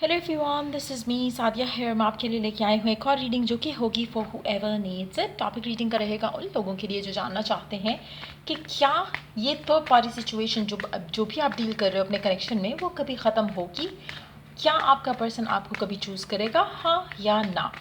Hello everyone, this is me Sadia here. मैं आपके लिए लेके आई हूँ एक और रीडिंग जो कि होगी for whoever needs it. Topic reading का रहेगा उन लोगों के लिए जो जानना चाहते हैं कि क्या ये थर्ड पार्टी सिचुएशन जो भी आप डील कर रहे हो अपने कनेक्शन में वो कभी ख़त्म होगी। क्या आपका पर्सन आपको कभी चूज़ करेगा, हाँ या ना।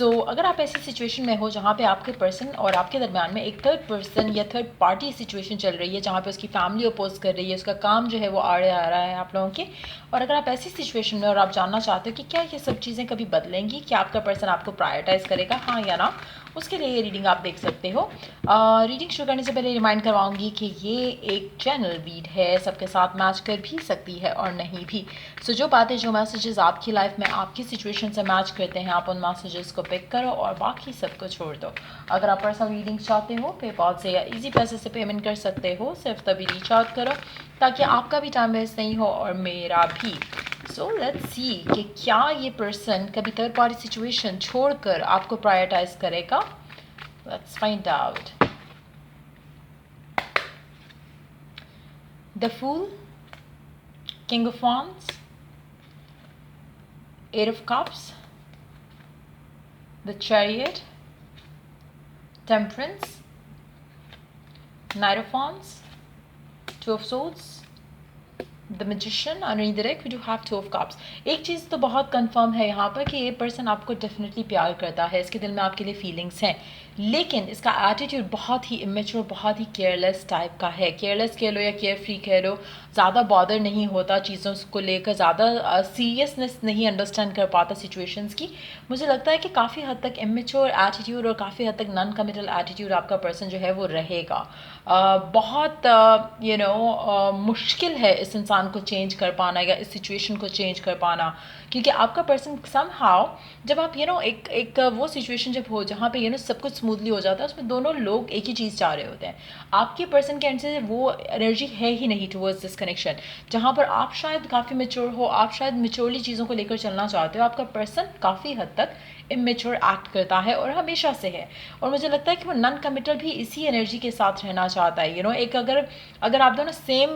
अगर आप ऐसी सिचुएशन में हो जहाँ पे आपके पर्सन और आपके दरमियान में एक थर्ड पर्सन या थर्ड पार्टी सिचुएशन चल रही है, जहाँ पे उसकी फैमिली अपोज कर रही है, उसका काम जो है वो आड़े आ रहा है आप लोगों के, और अगर आप ऐसी सिचुएशन में और आप जानना चाहते हो कि क्या ये सब चीज़ें कभी बदलेंगी, क्या आपका पर्सन आपको प्रायोरिटाइज करेगा, हाँ या ना, उसके लिए ये रीडिंग आप देख सकते हो। रीडिंग शुरू करने से पहले रिमाइंड करवाऊंगी कि ये एक चैनल रीड है, सबके साथ मैच कर भी सकती है और नहीं भी। जो बातें, जो मैसेजेस आपकी लाइफ में आपकी सिचुएशन से मैच करते हैं, आप उन मैसेजेस को पिक करो और बाकी सबको छोड़ दो। अगर आप पर्सनल रीडिंग चाहते हो, पेपॉल से या इजी पैसे से पेमेंट कर सकते हो, सिर्फ तभी रीच आउट करो ताकि आपका भी टाइम वेस्ट नहीं हो और मेरा भी। लेट्स सी कि क्या ये पर्सन कभी थर्ड पार्टी सिचुएशन छोड़कर आपको प्रायोरिटाइज करेगा। Let's find out. The fool, king of wands, eight of cups, the chariot, temperance, knight of wands, two of swords, the magician. और indirect we do have two of cups. एक चीज़ तो बहुत confirm है यहाँ पर कि ये पर्सन आपको डेफिनेटली प्यार करता है, इसके दिल में आपके लिए फीलिंग्स हैं, लेकिन इसका एटीट्यूड बहुत ही इमेच्योर, बहुत ही केयरलेस टाइप का है। केयरलेस कह लो या केयर फ्री कह लो, ज़्यादा बॉदर नहीं होता चीज़ों को लेकर, ज़्यादा सीरियसनेस नहीं अंडरस्टैंड कर पाता सिचुएशंस की। मुझे लगता है कि काफ़ी हद तक इमेच्योर एटीट्यूड और काफ़ी हद तक नॉन कमिटल एटीट्यूड आपका पर्सन जो है वो रहेगा। बहुत मुश्किल है इस इंसान को चेंज कर पाना या इस सिचुएशन को चेंज कर पाना, क्योंकि आपका पर्सन समहाउ, जब आप एक वो सिचुएशन जब हो जहाँ पे सब कुछ स्मूथली हो जाता है, उसमें दोनों लोग एक ही चीज़ चाह रहे होते हैं। आपके पर्सन के एंड से वो एनर्जी है ही नहीं टुवर्ड्स दिस कनेक्शन, जहाँ पर आप शायद काफ़ी मेच्योर हो, आप शायद मेच्योरली चीज़ों को लेकर चलना चाहते हो। आपका पर्सन काफ़ी हद तक इमेच्योर एक्ट करता है और हमेशा से है, और मुझे लगता है कि वो नॉन कमिटल भी इसी एनर्जी के साथ रहना चाहता है। एक अगर आप दोनों सेम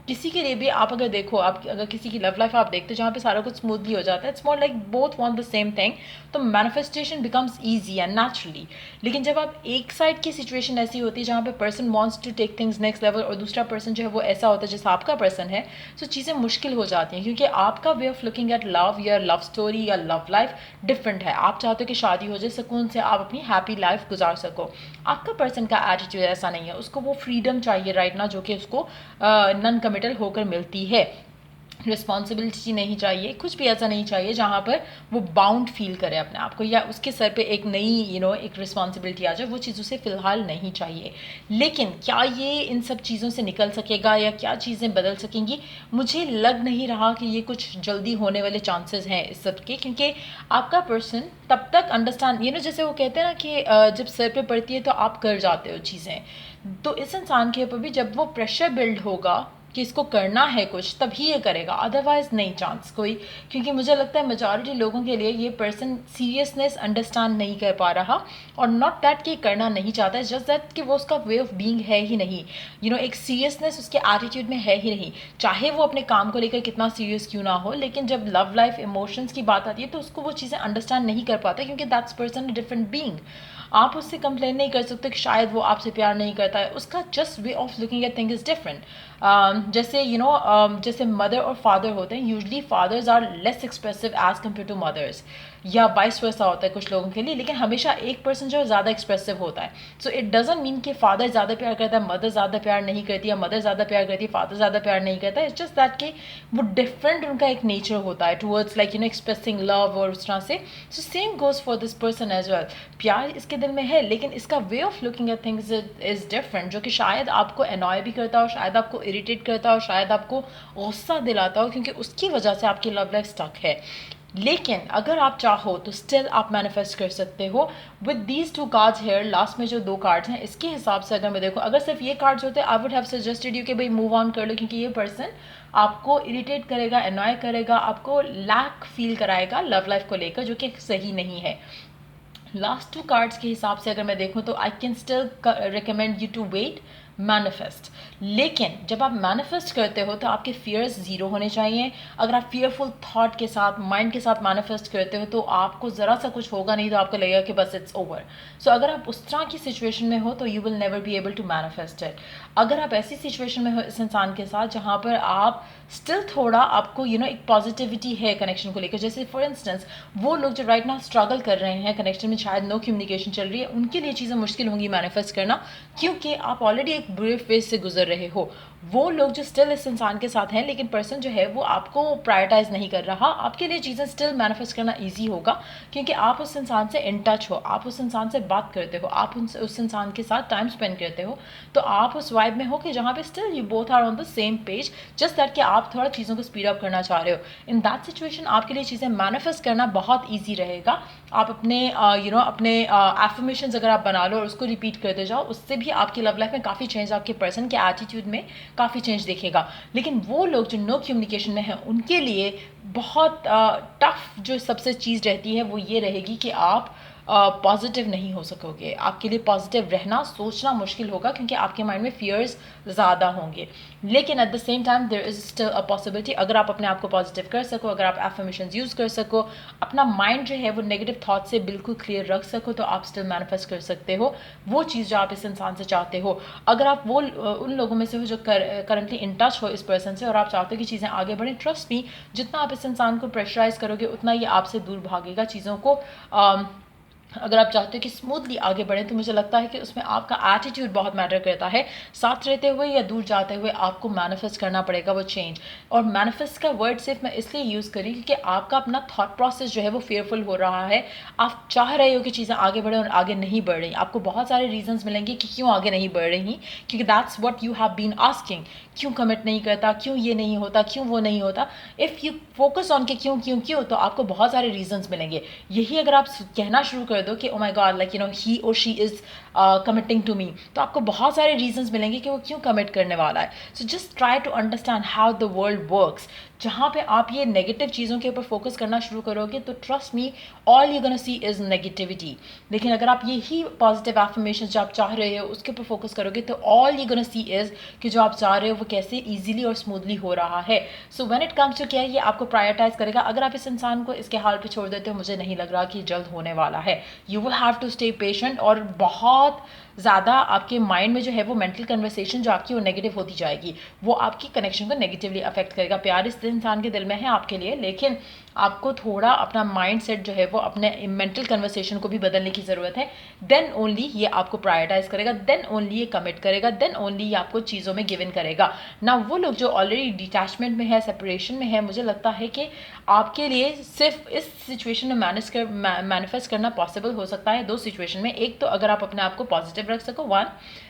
किसी के लिए भी आप अगर देखो, आप अगर किसी की लव लाइफ आप देखते हो जहाँ पे सारा कुछ स्मूथली हो जाता है, it's more like both want the same thing, तो manifestation becomes easy and naturally. लेकिन जब आप एक साइड की सिचुएशन ऐसी होती है जहाँ पे person wants to take things next level और दूसरा पर्सन जो है वो ऐसा होता है जैसा आपका पर्सन है, तो चीज़ें मुश्किल हो जाती हैं, क्योंकि आपका वे ऑफ लुकिंग एट लव या लव स्टोरी या लव लाइफ डिफरेंट है। आप चाहते हो कि शादी हो जाए, सुकून से आप अपनी हैप्पी लाइफ गुजार सको। आपका पर्सन का एटीट्यूड ऐसा नहीं है, उसको वो फ्रीडम चाहिए राइट ना, जो कि उसको नॉन कमिटल होकर मिलती है। रिस्पॉन्सिबिलिटी नहीं चाहिए, कुछ भी ऐसा नहीं चाहिए जहाँ पर वो बाउंड फील करे अपने आप को, या उसके सर पे एक नई एक रिस्पॉन्सिबिलिटी आ जाए, वो चीज़ उसे फ़िलहाल नहीं चाहिए। लेकिन क्या ये इन सब चीज़ों से निकल सकेगा या क्या चीज़ें बदल सकेंगी, मुझे लग नहीं रहा कि ये कुछ जल्दी होने वाले चांसेस हैं इस सब के, क्योंकि आपका पर्सन तब तक अंडरस्टैंड जैसे वो कहते हैं ना कि जब सर पे पड़ती है तो आप कर जाते हो चीज़ें, तो इस इंसान के ऊपर भी जब वो प्रेशर बिल्ड होगा कि इसको करना है कुछ, तभी ये करेगा, अदरवाइज नहीं चांस कोई। क्योंकि मुझे लगता है मेजॉरिटी लोगों के लिए ये पर्सन सीरियसनेस अंडरस्टैंड नहीं कर पा रहा, और नॉट दैट कि करना नहीं चाहता है, जस्ट दैट कि वो उसका वे ऑफ बीइंग है ही नहीं। एक सीरियसनेस उसके एटीट्यूड में है ही नहीं, चाहे वो अपने काम को लेकर कितना सीरियस क्यों ना हो, लेकिन जब लव लाइफ इमोशंस की बात आती है तो उसको वो चीज़ें अंडरस्टैंड नहीं कर पाता, क्योंकि दैट्स पर्सन डिफरेंट बीइंग। आप उससे कंप्लेन नहीं कर सकते कि शायद वो आपसे प्यार नहीं करता है, उसका just way of looking at thing is different. जैसे जैसे मदर और फादर होते हैं, usually fathers are less expressive as compare to mothers, या वाइस वर्सा होता है कुछ लोगों के लिए, लेकिन हमेशा एक पर्सन जो है ज़्यादा एक्सप्रेसिव होता है। सो इट डजंट मीन कि फादर ज़्यादा प्यार करता है, मदर ज़्यादा प्यार नहीं करती, या मदर ज़्यादा प्यार करती है, फादर ज़्यादा प्यार नहीं करता है। इट्स जस्ट दैट कि वो डिफरेंट उनका एक नेचर होता है टूवर्ड्स लाइक एक्सप्रेसिंग लव और उस तरह से। So same goes for this person as well. प्यार इसके दिल में है, लेकिन इसका way of looking at things is different, जो कि शायद आपको एनॉय भी करता हो, शायद आपको इरिटेट करता हो, शायद आपको गुस्सा दिलाता हो, क्योंकि उसकी वजह से आपकी लव लाइफ स्टक है। लेकिन अगर आप चाहो तो स्टिल आप मैनिफेस्ट कर सकते हो with these two cards here. Last में जो दो कार्ड्स हैं, इसके हिसाब से अगर मैं देखूँ, अगर सिर्फ ये कार्ड्स होते I would have suggested you कि भाई मूव ऑन कर लो, क्योंकि ये पर्सन आपको इरिटेट करेगा, एनॉय करेगा, आपको लैक फील कराएगा लव लाइफ को लेकर, जो कि सही नहीं है। लास्ट टू कार्ड्स के हिसाब से अगर मैं देखूँ तो I can still recommend you to wait, manifest. लेकिन जब आप मैनिफेस्ट करते हो तो आपके फियर्स ज़ीरो होने चाहिए। अगर आप फियरफुल थॉट के साथ, माइंड के साथ मैनिफेस्ट करते हो तो आपको ज़रा सा कुछ होगा नहीं तो आपको लगेगा कि बस इट्स ओवर। सो अगर आप उस तरह की सिचुएशन में हो तो you will never be able to manifest it. अगर आप ऐसी सिचुएशन में हो इस इंसान के साथ जहाँ पर आप स्टिल थोड़ा आपको एक पॉजिटिविटी है कनेक्शन को लेकर, जैसे फॉर इंस्टेंस वो लोग जो राइट नाउ स्ट्रगल कर रहे हैं कनेक्शन में, शायद नो कम्युनिकेशन चल रही है, उनके लिए चीज़ें मुश्किल होंगी मैनिफेस्ट करना, क्योंकि आप ऑलरेडी एक बुरे फेज से गुजर रहे हो। वो लोग जो स्टिल इस इंसान के साथ हैं लेकिन पर्सन जो है वो आपको प्रायोरिटाइज नहीं कर रहा, आपके लिए चीज़ें स्टिल मैनिफेस्ट करना ईजी होगा क्योंकि आप उस इंसान से इन टच हो, आप उस इंसान से बात करते हो, आप उस इंसान के साथ टाइम स्पेंड करते हो, तो आप उस वाइब में हो कि जहाँ पे still you both are on the same page, just that कि आप थोड़ा चीज़ों को स्पीड अप करना चाह रहे हो। इन दैट सिचुएशन आपके लिए चीज़ें मैनिफेस्ट करना बहुत ईजी रहेगा। आप अपने अपने एफर्मेशंस अगर आप बना लो और उसको रिपीट करते जाओ, उससे भी आपकी लव लाइफ में काफ़ी चेंज, आपके पर्सन के एटीट्यूड में काफ़ी चेंज दिखेगा। लेकिन वो लोग जो नो कम्युनिकेशन में हैं उनके लिए बहुत टफ जो सबसे चीज़ रहती है वो ये रहेगी कि आप पॉजिटिव नहीं हो सकोगे। आपके लिए पॉजिटिव रहना, सोचना मुश्किल होगा क्योंकि आपके माइंड में फियर्स ज़्यादा होंगे। लेकिन at the same time there is still a possibility, अगर आप अपने आप को पॉजिटिव कर सको, अगर आप एफर्मेशंस यूज़ कर सको, अपना माइंड जो है वो नेगेटिव थॉट से बिल्कुल क्लियर रख सको, तो आप स्टिल मैनिफेस्ट कर सकते हो वो चीज़ जो आप इस इंसान से चाहते हो। अगर आप वो उन लोगों में से हो जो करंटली इन टच हो इस पर्सन से और आप चाहते हो कि चीज़ें आगे बढ़ें, ट्रस्ट मी, जितना आप इस इंसान को प्रेशराइज करोगे उतना ये आपसे दूर भागेगा चीज़ों को। अगर आप चाहते हो कि स्मूथली आगे बढ़े तो मुझे लगता है कि उसमें आपका एटीट्यूड बहुत मैटर करता है। साथ रहते हुए या दूर जाते हुए आपको मैनिफेस्ट करना पड़ेगा वो चेंज। और मैनिफेस्ट का वर्ड सिर्फ मैं इसलिए यूज़ करी क्योंकि आपका अपना थॉट प्रोसेस जो है वो फेयरफुल हो रहा है। आप चाह रहे हो कि चीज़ें आगे बढ़ें और आगे नहीं बढ़ रही। आपको बहुत सारे रीजंस मिलेंगे कि क्यों आगे नहीं बढ़ रही, क्योंकि that's what you have been asking. क्यों कमिट नहीं करता, क्यों ये नहीं होता, क्यों वो नहीं होता। इफ़ यू फोकस ऑन के क्यों क्यों क्यों, तो आपको बहुत सारे रीजंस मिलेंगे। यही अगर आप कहना शुरू कर दो कि oh my god, like he और she is committing to me, तो आपको बहुत सारे रीजंस मिलेंगे कि वो क्यों कमिट करने वाला है। So just try to understand how the world works. जहाँ पे आप ये नेगेटिव चीज़ों के ऊपर फोकस करना शुरू करोगे तो trust me, all you gonna see is negativity. लेकिन अगर आप यही पॉजिटिव एफर्मेशन जो आप चाह रहे हो उसके ऊपर फोकस करोगे तो all you gonna see is कि जो आप चाह रहे हो वो कैसे ईजिली और स्मूथली हो रहा है। So when it comes to क्या ये आपको प्रायोरिटाइज करेगा। अगर आप इस इंसान को इसके हाल पे छोड़ देते हो, मुझे नहीं लग रहा कि जल्द होने वाला है। You will have to stay patient और बहुत ज़्यादा आपके माइंड में जो है वो मेंटल कन्वर्सेशन जो आपकी वो नेगेटिव होती जाएगी, वो आपकी कनेक्शन को नेगेटिवली अफेक्ट करेगा। प्यार इस इंसान के दिल में है आपके लिए, लेकिन आपको थोड़ा अपना माइंड सेट जो है वो अपने मेंटल कन्वर्सेशन को भी बदलने की ज़रूरत है। देन ओनली ये आपको प्रायोरिटाइज करेगा, देन ओनली ये कमिट करेगा, देन ओनली ये आपको चीज़ों में गिव इन करेगा ना। वो लोग जो ऑलरेडी डिटैचमेंट में है, सेपरेशन में है, मुझे लगता है कि आपके लिए सिर्फ इस सिचुएशन में मैनिफेस्ट करना पॉसिबल हो सकता है दो सिचुएशन में। एक तो अगर आप अपने आप को पॉजिटिव रख सको, वन।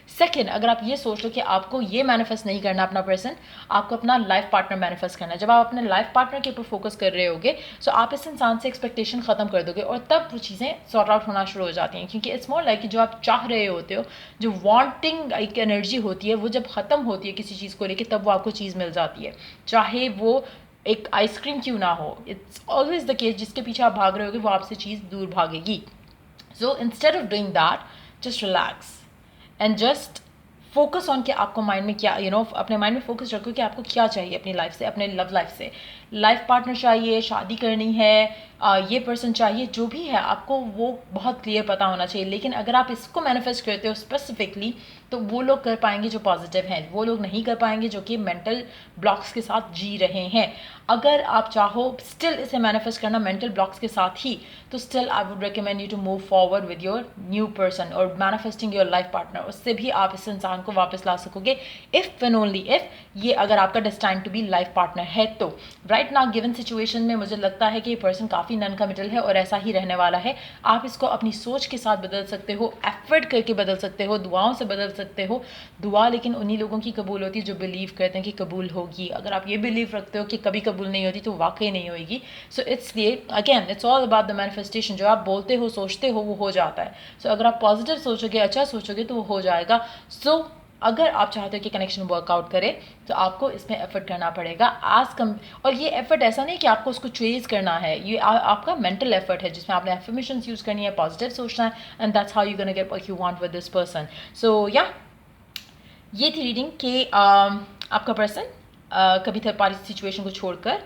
सेकेंड, अगर आप ये सोच लो कि आपको ये मैनिफेस्ट नहीं करना अपना पर्सन, आपको अपना लाइफ पार्टनर मैनिफेस्ट करना है। जब आप अपने लाइफ पार्टनर के ऊपर फोकस कर रहे होगे सो आप इस इंसान से एक्सपेक्टेशन ख़त्म कर दोगे और तब वो चीज़ें सॉर्ट आउट होना शुरू हो जाती हैं। क्योंकि इट्स मोर लाइक जो आप चाह रहे होते हो, जो वांटिंग एक एनर्जी होती है, वो जब ख़त्म होती है किसी चीज़ को लेकर तब वो आपको चीज़ मिल जाती है, चाहे वो एक आइसक्रीम क्यों ना हो। इट्स ऑलवेज द केस, जिसके पीछे आप भाग रहे होगे वो आपसे चीज़ दूर भागेगी। So instead of doing that, just relax and just focus on कि आपको माइंड में क्या अपने माइंड में फोकस रखो कि आपको क्या चाहिए अपनी लाइफ से, अपने लव लाइफ से। लाइफ पार्टनर चाहिए, शादी करनी है, ये पर्सन चाहिए, जो भी है आपको वो बहुत क्लियर पता होना चाहिए। लेकिन अगर आप इसको मैनिफेस्ट करते हो स्पेसिफिकली तो वो लोग कर पाएंगे जो पॉजिटिव हैं, वो लोग नहीं कर पाएंगे जो कि मेंटल ब्लॉक्स के साथ जी रहे हैं। अगर आप चाहो स्टिल इसे मैनिफेस्ट करना मेंटल ब्लॉक्स के साथ ही, तो still I would recommend you to move forward with your new person और मैनिफेस्टिंग योर लाइफ पार्टनर। उससे भी आप इस इंसान को वापस ला सकोगे इफ़ एंड ओनली इफ़ ये अगर आपका destine to be life partner है तो। राइट नाउ गिवन सिचुएशन में मुझे लगता है कि ये पर्सन काफ़ी नॉन कमिटल है और ऐसा ही रहने वाला है। आप इसको अपनी सोच के साथ बदल सकते हो, एफर्ट करके बदल सकते हो, दुआओं से बदल सकते हो। दुआ लेकिन उन्हीं लोगों की कबूल होती है जो बिलीव करते हैं कि कबूल होगी। अगर आप ये बिलीव रखते हो कि कभी कबूल नहीं होती तो वाकई नहीं होगी। सो इसलिए again it's all about the manifestation. जो आप बोलते हो, सोचते हो, वो हो जाता है। सो अगर आप पॉजिटिव सोचोगे, अच्छा सोचोगे तो वो हो जाएगा। सो अगर आप चाहते हो कि कनेक्शन वर्कआउट करे तो आपको इसमें एफर्ट करना पड़ेगा और ये एफर्ट ऐसा नहीं कि आपको उसको चेज करना है, ये आपका मेंटल एफर्ट है जिसमें आपने एफर्मेशंस यूज़ करनी है, पॉजिटिव सोचना है, and that's how you gonna get what you want with this person. So या ये थी रीडिंग कि आपका पर्सन कभी थर्ड पार्टी सिचुएशन को छोड़कर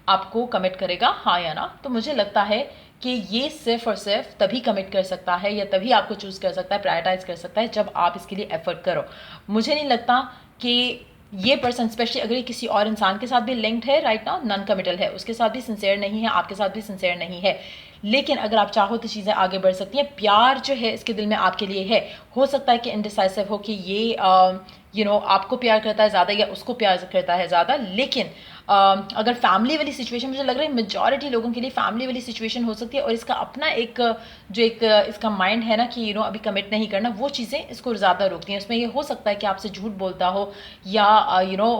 आपको कमिट करेगा, हाँ या ना। तो मुझे लगता है कि ये सिर्फ और सिर्फ तभी कमिट कर सकता है या तभी आपको चूज़ कर सकता है, प्रायोरिटाइज कर सकता है जब आप इसके लिए एफर्ट करो। मुझे नहीं लगता कि ये पर्सन, स्पेशली अगर ये किसी और इंसान के साथ भी लिंक्ड है राइट नाउ, नॉन कमिटल है, उसके साथ भी सिंसियर नहीं है, आपके साथ भी सिंसियर नहीं है, लेकिन अगर आप चाहो तो चीज़ें आगे बढ़ सकती हैं। प्यार जो है इसके दिल में आपके लिए है। हो सकता है कि इनडिसाइसिव हो कि ये आपको प्यार करता है ज़्यादा या उसको प्यार करता है ज़्यादा, लेकिन अगर फैमिली वाली सिचुएशन, मुझे लग रहा है मेजॉरिटी लोगों के लिए फैमिली वाली सिचुएशन हो सकती है, और इसका अपना एक जो एक इसका माइंड है ना कि अभी कमिट नहीं करना, वो चीज़ें इसको ज़्यादा रोकती हैं। उसमें ये हो सकता है कि आपसे झूठ बोलता हो, या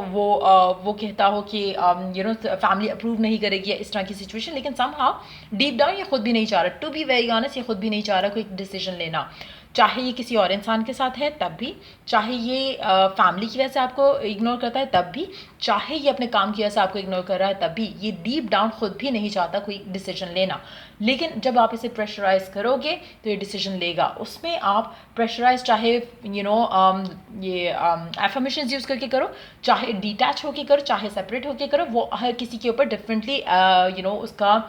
वो कहता हो कि फैमिली अप्रूव नहीं करेगी या इस तरह की सिचुएशन, लेकिन समहाउ डीप डाउन ये खुद भी नहीं चाह रहा, टू बी वेरी ऑनेस्ट, ये खुद भी नहीं चाह रहा कोई डिसीजन लेना। चाहे ये किसी और इंसान के साथ है तब भी, चाहे ये फैमिली की वजह से आपको इग्नोर करता है तब भी, चाहे ये अपने काम की वजह से आपको इग्नोर कर रहा है तब भी, ये डीप डाउन खुद भी नहीं चाहता कोई डिसीजन लेना। लेकिन जब आप इसे प्रेशराइज करोगे तो ये डिसीजन लेगा। उसमें आप प्रेशराइज चाहे ये एफर्मेशंस यूज़ करके करो, चाहे डिटैच होके करो, चाहे सेपरेट होके करो, वो हर किसी के ऊपर डिफरेंटली उसका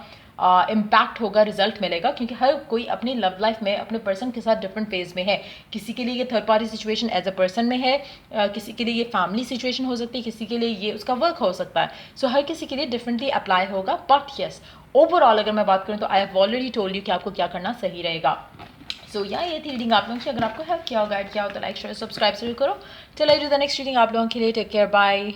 इम्पैक्ट होगा, रिजल्ट मिलेगा, क्योंकि हर कोई अपनी लव लाइफ में अपने पर्सन के साथ डिफरेंट फेज में है। किसी के लिए ये third party situation as a person में है, किसी के लिए ये फैमिली सिचुएशन हो सकती है, किसी के लिए ये उसका वर्क हो सकता है। सो हर किसी के लिए डिफरेंटली अप्लाई होगा। बट येस, ओवरऑल अगर मैं बात करूँ तो I have already told you कि आपको क्या करना सही रहेगा। सो ये थी रीडिंग आप लोगों की। अगर आपको हेल्प किया हो, गाइड किया हो, तो लाइक शेयर सब्सक्राइब जरूर करो। चलो I do the next reading आप लोगों के लिए। Take care, bye.